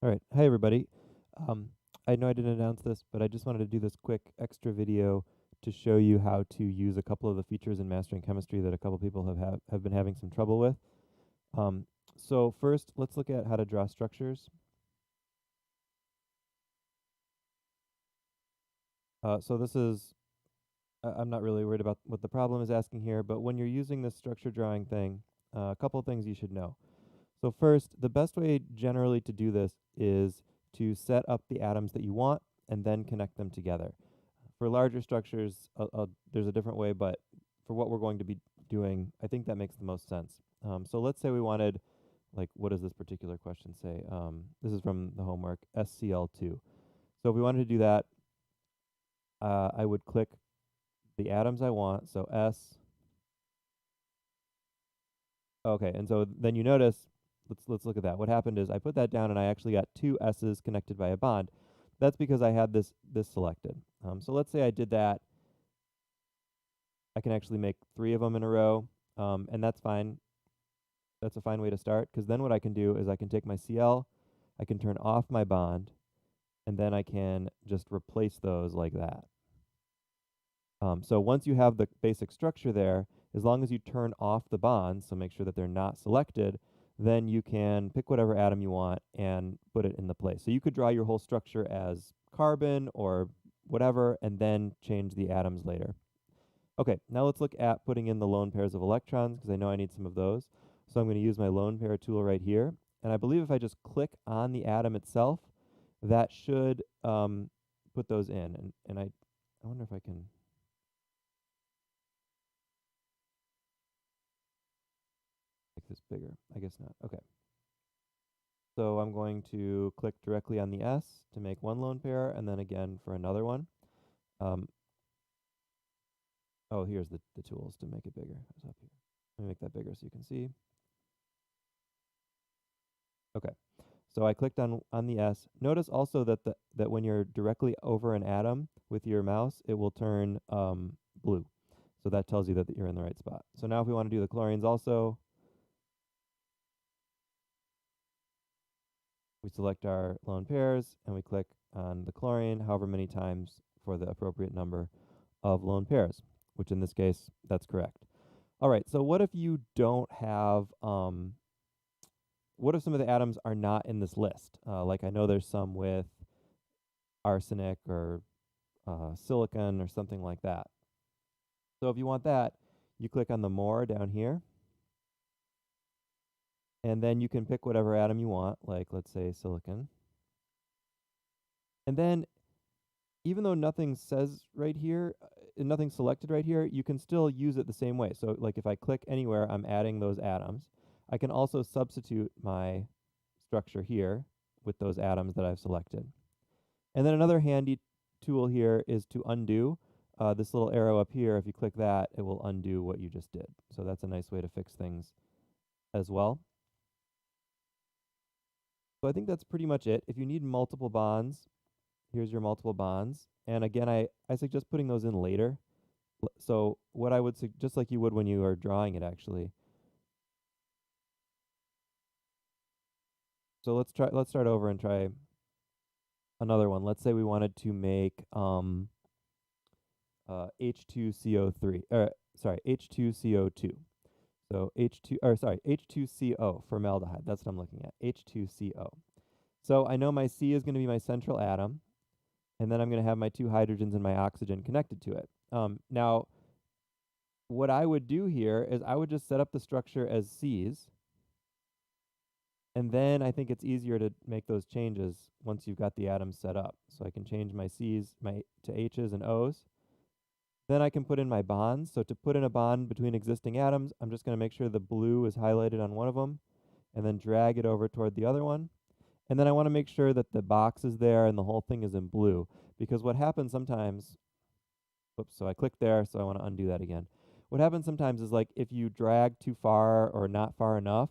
All right. Hi, everybody. Um, I know I didn't announce this, but I just wanted to do this quick extra video to show you how to use a couple of the features in Mastering Chemistry that a couple people have been having some trouble with. Um, so first, let's look at how to draw structures. So this is, I'm not really worried about what the problem is asking here, but when you're using this structure drawing thing, a couple things you should know. So first, the best way generally to do this is to set up the atoms that you want and then connect them together. For larger structures, there's a different way, but for what we're going to be doing, I think that makes the most sense. So let's say we wanted, like, what does this particular question say? This is from the homework, SCl2. So if we wanted to do that, I would click the atoms I want, so S. Okay, and so then you notice, let's look at that. What happened is I put that down and I actually got two S's connected by a bond. That's because I had this selected. So let's say I did that. I can actually make three of them in a row, and that's fine. That's a fine way to start, because then what I can do is I can take my Cl, I can turn off my bond, and then I can just replace those like that. So once you have the basic structure there, as long as you turn off the bonds, so make sure that they're not selected, then you can pick whatever atom you want and put it in the place. So you could draw your whole structure as carbon or whatever, and then change the atoms later. Okay, now let's look at putting in the lone pairs of electrons, because I know I need some of those. So I'm going to use my lone pair tool right here. And I believe if I just click on the atom itself, that should put those in. And I wonder if I can make this bigger. I guess not. Okay. So I'm going to click directly on the S to make one lone pair, and then again for another one. Um, oh, here's the tools to make it bigger. It's up here. Let me make that bigger so you can see. Okay. So I clicked on the S. Notice also that that when you're directly over an atom with your mouse, it will turn blue. So that tells you that you're in the right spot. So now if we want to do the chlorines also, we select our lone pairs and we click on the chlorine however many times for the appropriate number of lone pairs, which in this case, that's correct. All right, so what if you don't have, what if some of the atoms are not in this list? Like I know there's some with arsenic or silicon or something like that. So if you want that, you click on the more down here, and then you can pick whatever atom you want, like let's say silicon. And then even though nothing says right here, nothing's selected right here, you can still use it the same way. So like if I click anywhere, I'm adding those atoms. I can also substitute my structure here with those atoms that I've selected. And then another handy tool here is to undo. This little arrow up here, if you click that, it will undo what you just did. So that's a nice way to fix things as well. So I think that's pretty much it. If you need multiple bonds, here's your multiple bonds. And again, I suggest putting those in later. So what I would just like you would when you are drawing it actually. So let's start over and try another one. Let's say we wanted to make H2CO3 or sorry, H2CO2. So H2CO, formaldehyde. That's what I'm looking at. H2CO. So I know my C is going to be my central atom, and then I'm going to have my two hydrogens and my oxygen connected to it. Now, what I would do here is I would just set up the structure as C's, and then I think it's easier to make those changes once you've got the atoms set up. So I can change my C's to H's and O's. Then I can put in my bonds. So to put in a bond between existing atoms, I'm just going to make sure the blue is highlighted on one of them, and then drag it over toward the other one. And then I want to make sure that the box is there and the whole thing is in blue, because what happens sometimes, whoops, so I clicked there, so I want to undo that again. What happens sometimes is like if you drag too far or not far enough,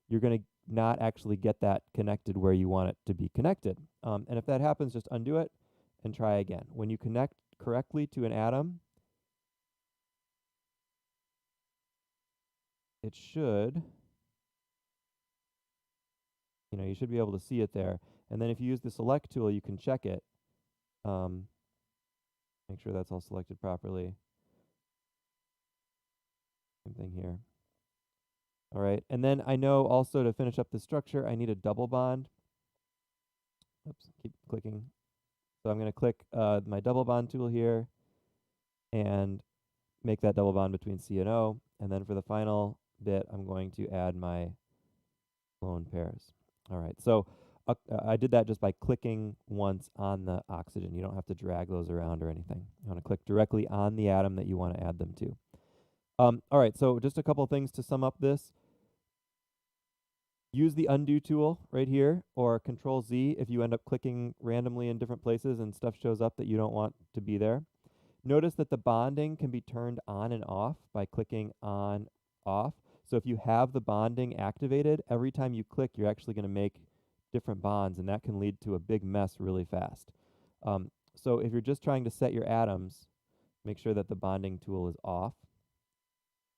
you're going to not actually get that connected where you want it to be connected. And if that happens, just undo it and try again. When you connect correctly to an atom, it should, you should be able to see it there. And then if you use the select tool, you can check it. Make sure that's all selected properly. Same thing here. All right, and then I know also to finish up the structure, I need a double bond. Oops, keep clicking. So I'm going to click my double bond tool here and make that double bond between C and O. And then for the final bit, I'm going to add my lone pairs. All right, so I did that just by clicking once on the oxygen. You don't have to drag those around or anything. You want to click directly on the atom that you want to add them to. All right, so just a couple things to sum up this. Use the undo tool right here, or Control Z if you end up clicking randomly in different places and stuff shows up that you don't want to be there. Notice that the bonding can be turned on and off by clicking on, off. So if you have the bonding activated, every time you click, you're actually going to make different bonds, and that can lead to a big mess really fast. So if you're just trying to set your atoms, make sure that the bonding tool is off.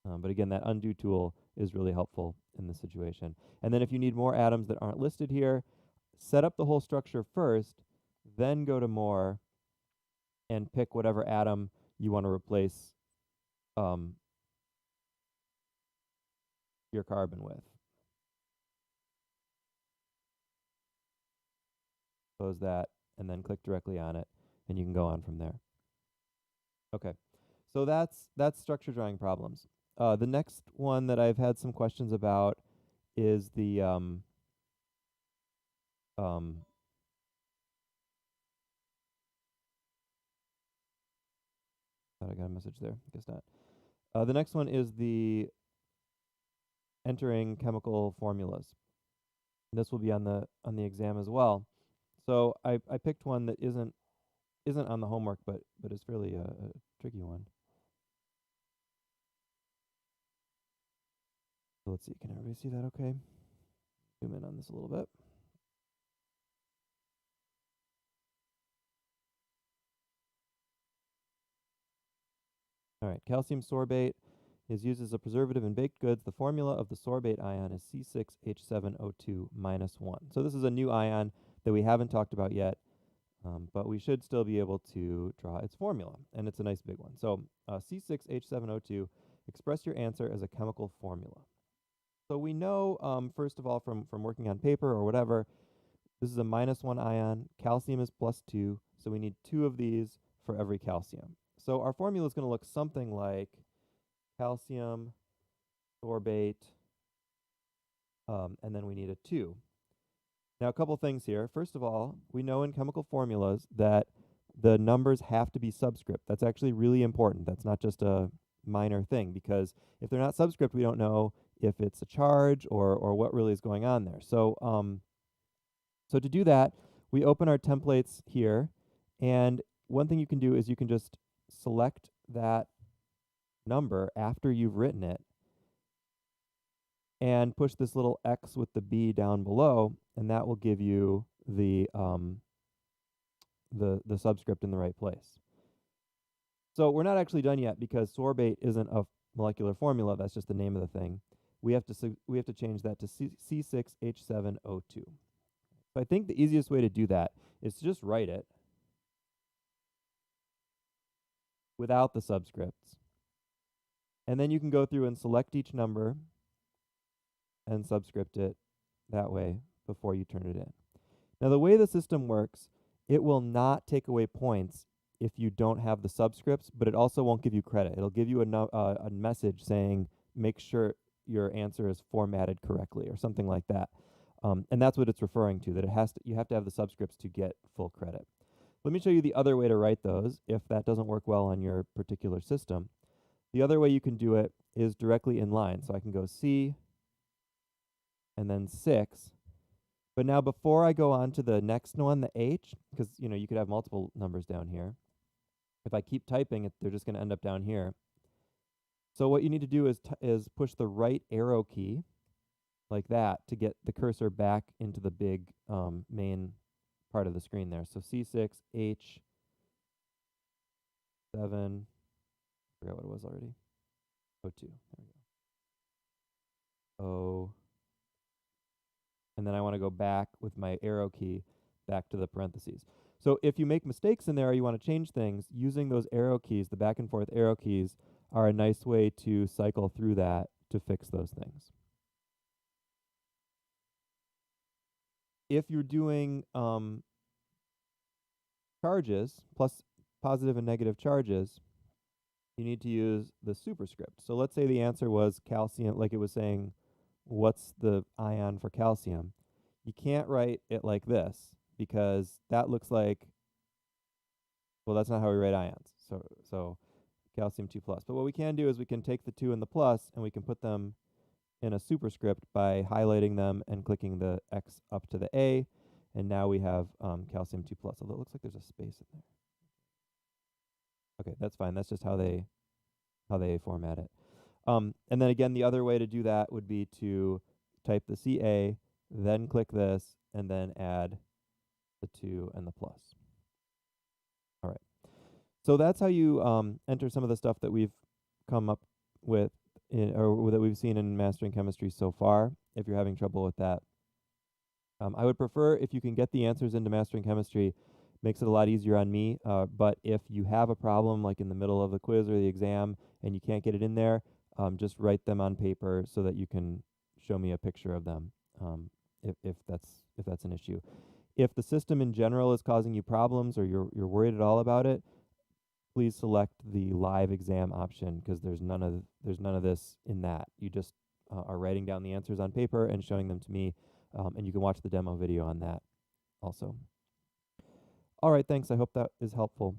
But again, that undo tool is really helpful in this situation. And then if you need more atoms that aren't listed here, set up the whole structure first, then go to more and pick whatever atom you want to replace your carbon with. Close that and then click directly on it, and you can go on from there. Okay, so that's structure drawing problems. The next one that I've had some questions about is the thought I got a message there. Guess not. The next one is the entering chemical formulas. This will be on the exam as well. So I picked one that isn't on the homework, but is fairly a tricky one. So let's see. Can everybody see that? Okay. Zoom in on this a little bit. All right. Calcium sorbate is used as a preservative in baked goods. The formula of the sorbate ion is C6H7O2 minus 1. So this is a new ion that we haven't talked about yet, but we should still be able to draw its formula, and it's a nice big one. So C6H7O2, express your answer as a chemical formula. So we know, first of all, from working on paper or whatever, this is a minus 1 ion. Calcium is plus 2, so we need 2 of these for every calcium. So our formula is going to look something like calcium, sorbate, and then we need a 2. Now, a couple things here. First of all, we know in chemical formulas that the numbers have to be subscript. That's actually really important. That's not just a minor thing, because if they're not subscript, we don't know if it's a charge or what really is going on there. So, so to do that, we open our templates here, and one thing you can do is you can just select that number after you've written it and push this little X with the B down below, and that will give you the subscript in the right place. So we're not actually done yet, because sorbate isn't a molecular formula. That's just the name of the thing. We have to change that to C6H7O2. So I think the easiest way to do that is to just write it without the subscripts. And then you can go through and select each number and subscript it that way before you turn it in. Now, the way the system works, it will not take away points if you don't have the subscripts, but it also won't give you credit. It'll give you a message saying, make sure your answer is formatted correctly or something like that. And that's what it's referring to, that you have to have the subscripts to get full credit. Let me show you the other way to write those if that doesn't work well on your particular system. The other way you can do it is directly in line. So I can go C and then 6. But now before I go on to the next one, the H, because you could have multiple numbers down here. If I keep typing, they're just going to end up down here. So what you need to do is push the right arrow key like that to get the cursor back into the big main part of the screen there. So C6, H, 7, I forgot what it was already. O2, there we go. and then I want to go back with my arrow key back to the parentheses. So if you make mistakes in there or you want to change things, using those arrow keys, the back and forth arrow keys, are a nice way to cycle through that to fix those things. If you're doing charges, plus positive and negative charges, you need to use the superscript. So let's say the answer was calcium, like it was saying, what's the ion for calcium? You can't write it like this because that looks like, well, that's not how we write ions. So calcium 2 plus. But what we can do is we can take the 2 and the plus and we can put them in a superscript by highlighting them and clicking the X up to the A. And now we have calcium 2 plus, although it looks like there's a space in there. Okay, that's fine. That's just how they format it. And then again, the other way to do that would be to type the CA, then click this, and then add the 2 and the plus. All right. So that's how you enter some of the stuff that we've come up with or that we've seen in Mastering Chemistry so far, if you're having trouble with that. I would prefer if you can get the answers into Mastering Chemistry. Makes it a lot easier on me, but if you have a problem like in the middle of the quiz or the exam and you can't get it in there, just write them on paper so that you can show me a picture of them if that's an issue. If the system in general is causing you problems or you're worried at all about it, please select the live exam option because there's none of this in that. You just are writing down the answers on paper and showing them to me, and you can watch the demo video on that also. All right, thanks. I hope that is helpful.